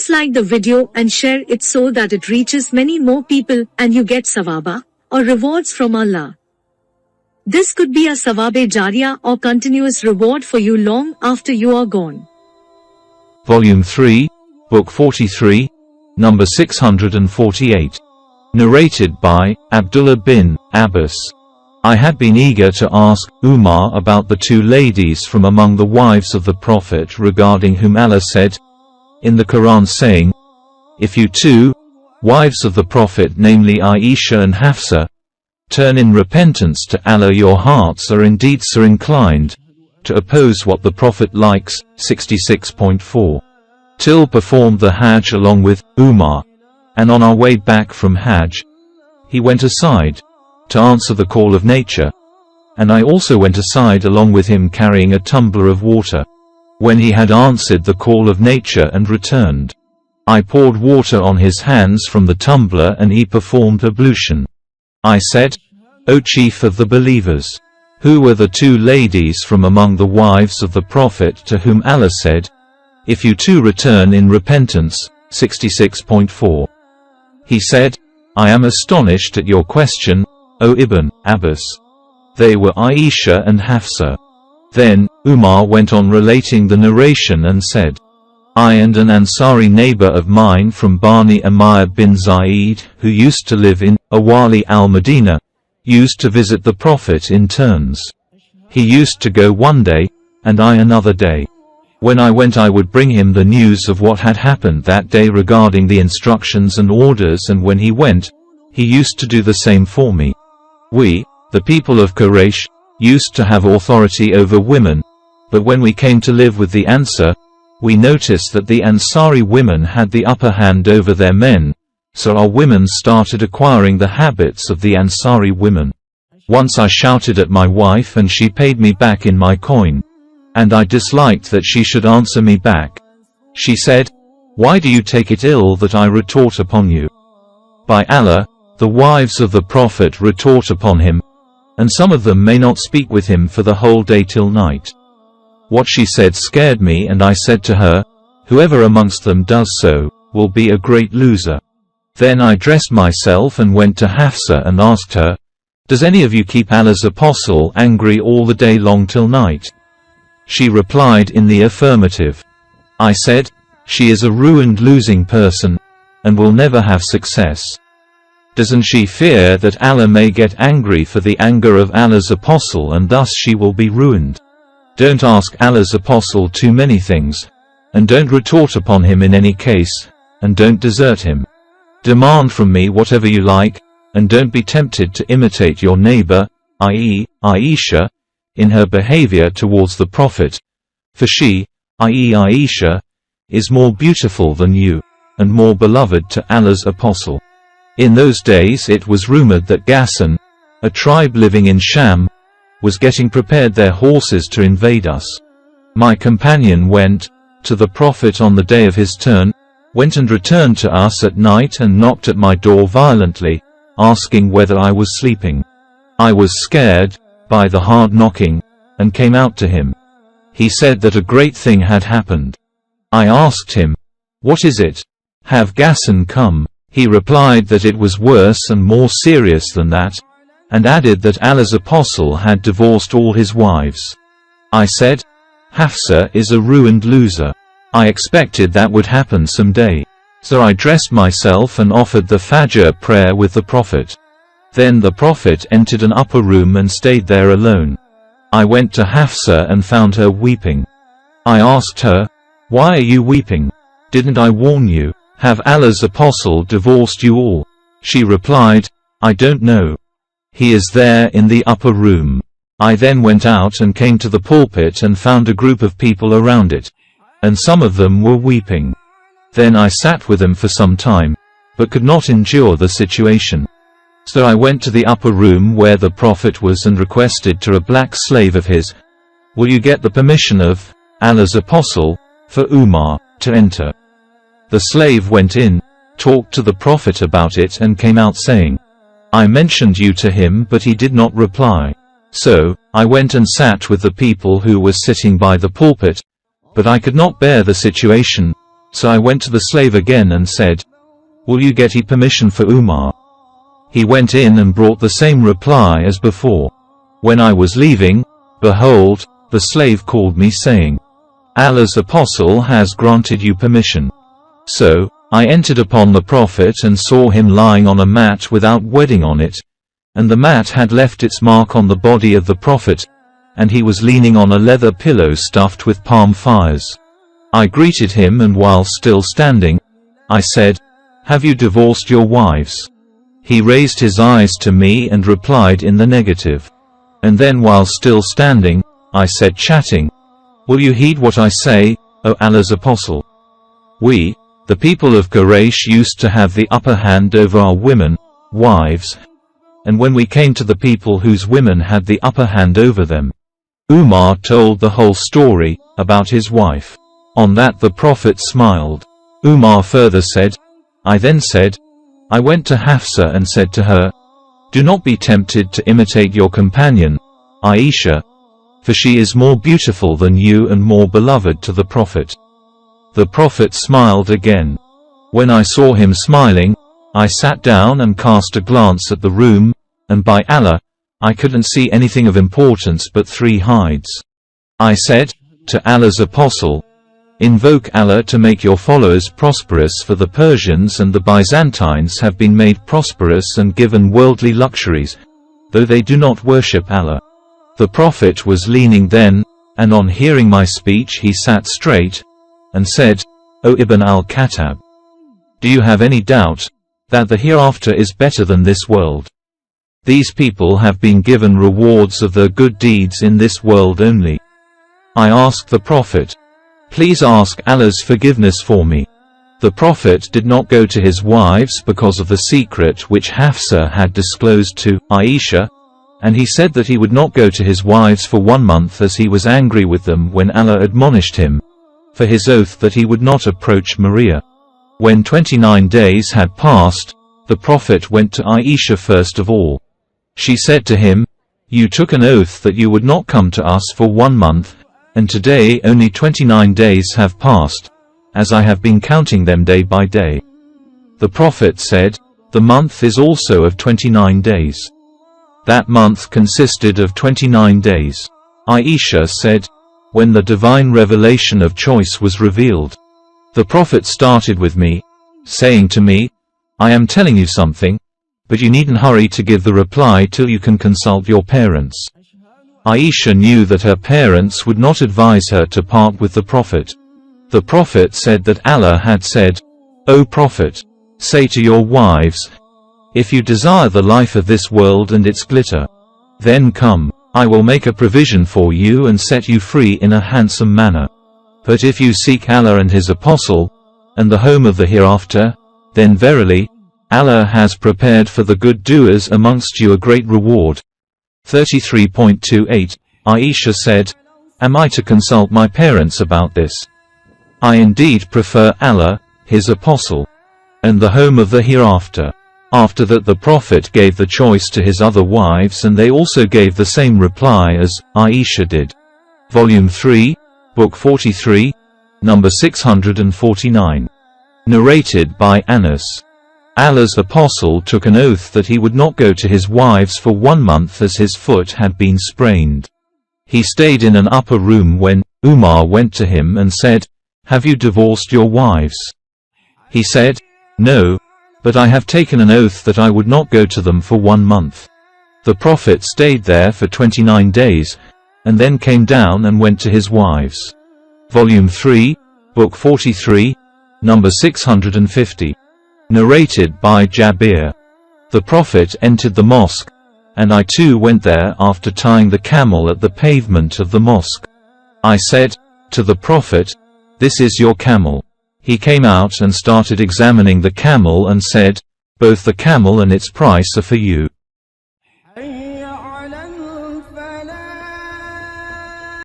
Please like the video and share it so that it reaches many more people and you get sawaba, or rewards from Allah. This could be a sawabe jariyah or continuous reward for you long after you are gone. Volume 3, Book 43, number 648. Narrated by Abdullah bin Abbas. I had been eager to ask Umar about the two ladies from among the wives of the Prophet regarding whom Allah said in the Quran, saying, "If you two wives of the Prophet, namely Aisha and Hafsa, turn in repentance to Allah, your hearts are indeed so inclined to oppose what the Prophet likes." 66.4. Till performed the Hajj along with Umar, and on our way back from Hajj, he went aside to answer the call of nature, and I also went aside along with him carrying a tumbler of water. When he had answered the call of nature and returned, I poured water on his hands from the tumbler and he performed ablution. I said, "O chief of the believers, who were the two ladies from among the wives of the Prophet to whom Allah said, 'If you two return in repentance'" 66.4. He said, "I am astonished at your question, O Ibn Abbas. They were Aisha and Hafsa." Then, Umar went on relating the narration and said, "I and an Ansari neighbor of mine from Bani Amir bin Zaid, who used to live in Awali al-Madinah, used to visit the Prophet in turns. He used to go one day, and I another day. When I went, I would bring him the news of what had happened that day regarding the instructions and orders, and when he went, he used to do the same for me. We, the people of Quraysh, used to have authority over women, but when we came to live with the Ansar, we noticed that the Ansari women had the upper hand over their men, so our women started acquiring the habits of the Ansari women. Once I shouted at my wife and she paid me back in my coin, and I disliked that she should answer me back. She said, 'Why do you take it ill that I retort upon you?' By Allah, the wives of the Prophet retort upon him, and some of them may not speak with him for the whole day till night. What she said scared me, and I said to her, 'Whoever amongst them does so, will be a great loser.' Then I dressed myself and went to Hafsa and asked her, 'Does any of you keep Allah's apostle angry all the day long till night?' She replied in the affirmative. I said, 'She is a ruined, losing person, and will never have success. Doesn't she fear that Allah may get angry for the anger of Allah's apostle, and thus she will be ruined? Don't ask Allah's apostle too many things, and don't retort upon him in any case, and don't desert him. Demand from me whatever you like, and don't be tempted to imitate your neighbor, i.e., Aisha, in her behavior towards the Prophet, for she, i.e. Aisha, is more beautiful than you, and more beloved to Allah's apostle." In those days it was rumored that Ghassan, a tribe living in Sham, was getting prepared their horses to invade us. My companion went to the Prophet on the day of his turn, went and returned to us at night and knocked at my door violently, asking whether I was sleeping. I was scared by the hard knocking, and came out to him. He said that a great thing had happened. I asked him, "What is it? Have Ghassan come?" He replied that it was worse and more serious than that, and added that Allah's apostle had divorced all his wives. I said, "Hafsa is a ruined loser." I expected that would happen someday. So I dressed myself and offered the Fajr prayer with the Prophet. Then the Prophet entered an upper room and stayed there alone. I went to Hafsa and found her weeping. I asked her, "Why are you weeping? Didn't I warn you? Have Allah's apostle divorced you all?" She replied, "I don't know. He is there in the upper room." I then went out and came to the pulpit and found a group of people around it, and some of them were weeping. Then I sat with them for some time, but could not endure the situation. So I went to the upper room where the Prophet was and requested to a black slave of his, "Will you get the permission of Allah's apostle for Umar to enter?" The slave went in, talked to the Prophet about it and came out saying, "I mentioned you to him but he did not reply." So, I went and sat with the people who were sitting by the pulpit, but I could not bear the situation, So I went to the slave again and said, "Will you get permission for Umar?" He went in and brought the same reply as before. When I was leaving, behold, the slave called me saying, "Allah's apostle has granted you permission." So, I entered upon the Prophet and saw him lying on a mat without wedding on it, and the mat had left its mark on the body of the Prophet, and he was leaning on a leather pillow stuffed with palm fires. I greeted him, and while still standing, I said, "Have you divorced your wives?" He raised his eyes to me and replied in the negative. And then while still standing, I said, chatting, "Will you heed what I say, O Allah's apostle? We, the people of Quraysh, used to have the upper hand over our women, wives, and when we came to the people whose women had the upper hand over them, Umar told the whole story about his wife. On that the Prophet smiled. Umar further said, I then said, I went to Hafsa and said to her, "Do not be tempted to imitate your companion, Aisha, for she is more beautiful than you and more beloved to the Prophet." The Prophet smiled again. When I saw him smiling, I sat down and cast a glance at the room, and by Allah, I couldn't see anything of importance but 3 hides. I said, to Allah's apostle, "Invoke Allah to make your followers prosperous, for the Persians and the Byzantines have been made prosperous and given worldly luxuries, though they do not worship Allah." The Prophet was leaning then, and on hearing my speech he sat straight, and said, "O Ibn al-Khattab, do you have any doubt that the hereafter is better than this world? These people have been given rewards of their good deeds in this world only." I asked the Prophet, "Please ask Allah's forgiveness for me." The Prophet did not go to his wives because of the secret which Hafsa had disclosed to Aisha, and he said that he would not go to his wives for 1 month, as he was angry with them when Allah admonished him for his oath that he would not approach Maria. When 29 days had passed, the Prophet went to Aisha first of all. She said to him, "You took an oath that you would not come to us for 1 month, and today only 29 days have passed, as I have been counting them day by day." The Prophet said, "The month is also of 29 days." That month consisted of 29 days. Aisha said, when the divine revelation of choice was revealed, the Prophet started with me, saying to me, "I am telling you something, but you needn't hurry to give the reply till you can consult your parents." Aisha knew that her parents would not advise her to part with the Prophet. The Prophet said that Allah had said, "O Prophet, say to your wives, if you desire the life of this world and its glitter, then come, I will make a provision for you and set you free in a handsome manner. But if you seek Allah and His Apostle, and the home of the hereafter, then verily, Allah has prepared for the good doers amongst you a great reward." 33.28 Aisha said, "Am I to consult my parents about this? I indeed prefer Allah, His Apostle, and the home of the hereafter." After that the Prophet gave the choice to his other wives, and they also gave the same reply as Aisha did. Volume 3, Book 43, number 649. Narrated by Anas. Allah's apostle took an oath that he would not go to his wives for 1 month, as his foot had been sprained. He stayed in an upper room when Umar went to him and said, "Have you divorced your wives?" He said, "No, but I have taken an oath that I would not go to them for 1 month." The Prophet stayed there for 29 days, and then came down and went to his wives. Volume 3, Book 43, number 650. Narrated by Jabir. The Prophet entered the mosque, and I too went there after tying the camel at the pavement of the mosque. I said to the Prophet, "This is your camel." He came out and started examining the camel and said, "Both the camel and its price are for you."